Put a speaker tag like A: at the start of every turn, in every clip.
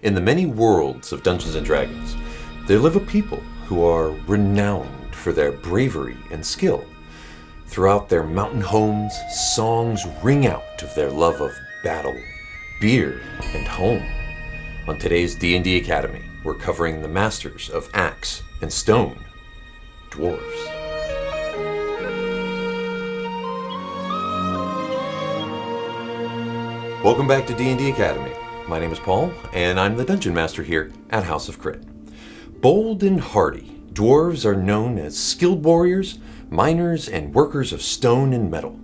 A: In the many worlds of Dungeons & Dragons, there live a people who are renowned for their bravery and skill. Throughout their mountain homes, songs ring out of their love of battle, beer, and home. On today's D&D Academy, we're covering the masters of axe and stone, dwarves. Welcome back to D&D Academy. My name is Paul, and I'm the Dungeon Master here at House of Crit. Bold and hardy, dwarves are known as skilled warriors, miners, and workers of stone and metal.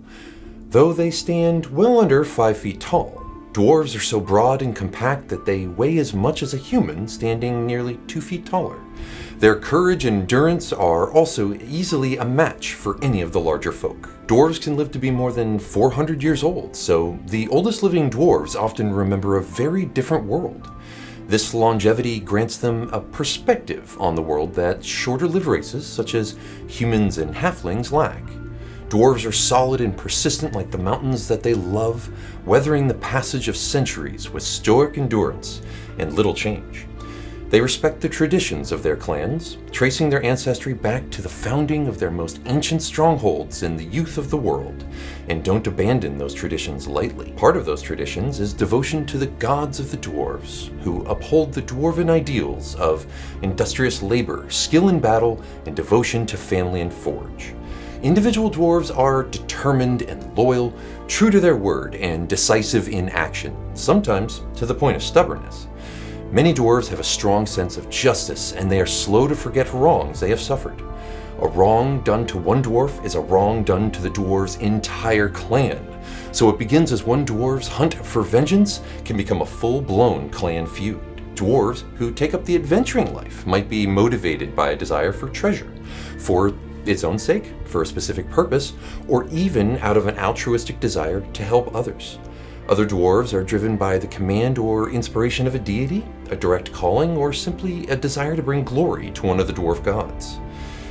A: Though they stand well under 5 feet tall, dwarves are so broad and compact that they weigh as much as a human standing nearly 2 feet taller. Their courage and endurance are also easily a match for any of the larger folk. Dwarves can live to be more than 400 years old, so the oldest living dwarves often remember a very different world. This longevity grants them a perspective on the world that shorter-lived races, such as humans and halflings, lack. Dwarves are solid and persistent like the mountains that they love, weathering the passage of centuries with stoic endurance and little change. They respect the traditions of their clans, tracing their ancestry back to the founding of their most ancient strongholds in the youth of the world, and don't abandon those traditions lightly. Part of those traditions is devotion to the gods of the dwarves, who uphold the dwarven ideals of industrious labor, skill in battle, and devotion to family and forge. Individual dwarves are determined and loyal, true to their word, and decisive in action, sometimes to the point of stubbornness. Many dwarves have a strong sense of justice, and they are slow to forget wrongs they have suffered. A wrong done to one dwarf is a wrong done to the dwarves' entire clan. So what begins as one dwarf's hunt for vengeance can become a full-blown clan feud. Dwarves who take up the adventuring life might be motivated by a desire for treasure, for its own sake, for a specific purpose, or even out of an altruistic desire to help others. Other dwarves are driven by the command or inspiration of a deity, a direct calling, or simply a desire to bring glory to one of the dwarf gods.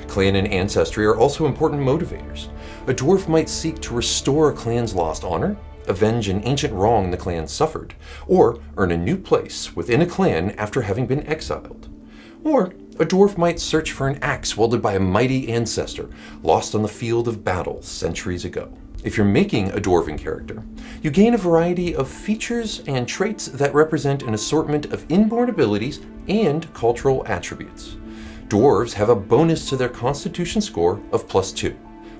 A: Clan and ancestry are also important motivators. A dwarf might seek to restore a clan's lost honor, avenge an ancient wrong the clan suffered, or earn a new place within a clan after having been exiled. Or a dwarf might search for an axe wielded by a mighty ancestor lost on the field of battle centuries ago. If you're making a dwarven character, you gain a variety of features and traits that represent an assortment of inborn abilities and cultural attributes. Dwarves have a bonus to their constitution score of +2,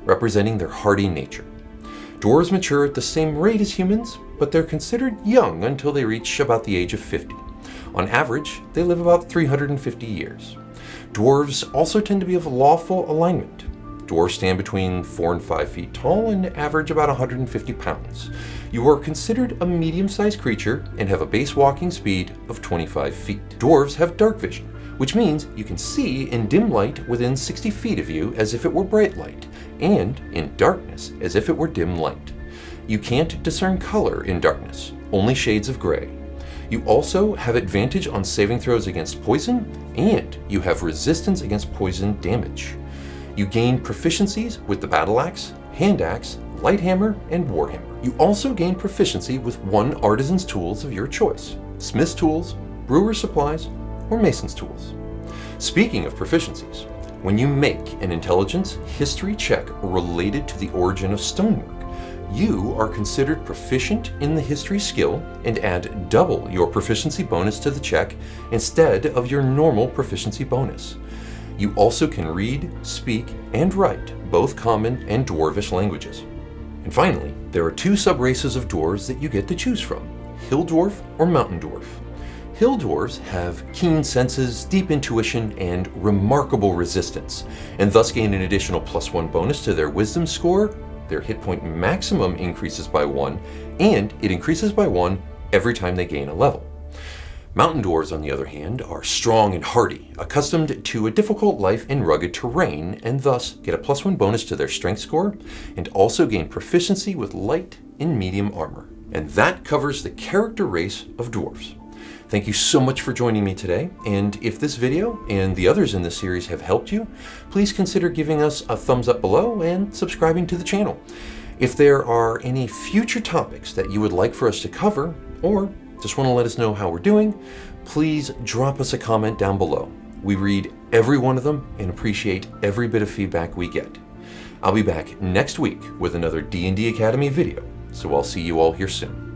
A: representing their hardy nature. Dwarves mature at the same rate as humans, but they're considered young until they reach about the age of 50. On average, they live about 350 years. Dwarves also tend to be of lawful alignment. Dwarves stand between 4 and 5 feet tall and average about 150 pounds. You are considered a medium-sized creature and have a base walking speed of 25 feet. Dwarves have dark vision, which means you can see in dim light within 60 feet of you as if it were bright light, and in darkness as if it were dim light. You can't discern color in darkness, only shades of gray. You also have advantage on saving throws against poison, and you have resistance against poison damage. You gain proficiencies with the battle axe, hand axe, light hammer, and warhammer. You also gain proficiency with one artisan's tools of your choice: smith's tools, brewer's supplies, or mason's tools. Speaking of proficiencies, when you make an intelligence history check related to the origin of stonework, you are considered proficient in the history skill and add double your proficiency bonus to the check instead of your normal proficiency bonus. You also can read, speak, and write both common and dwarvish languages. And finally, there are 2 subraces of dwarves that you get to choose from: hill dwarf or mountain dwarf. Hill dwarves have keen senses, deep intuition, and remarkable resistance, and thus gain an additional +1 bonus to their wisdom score. Their hit point maximum increases by 1, and it increases by 1 every time they gain a level. Mountain dwarves, on the other hand, are strong and hardy, accustomed to a difficult life in rugged terrain, and thus get a +1 bonus to their strength score, and also gain proficiency with light and medium armor. And that covers the character race of dwarves. Thank you so much for joining me today, and if this video and the others in this series have helped you, please consider giving us a thumbs up below and subscribing to the channel. If there are any future topics that you would like for us to cover, or just want to let us know how we're doing, please drop us a comment down below. We read every one of them and appreciate every bit of feedback we get. I'll be back next week with another D&D Academy video, so I'll see you all here soon.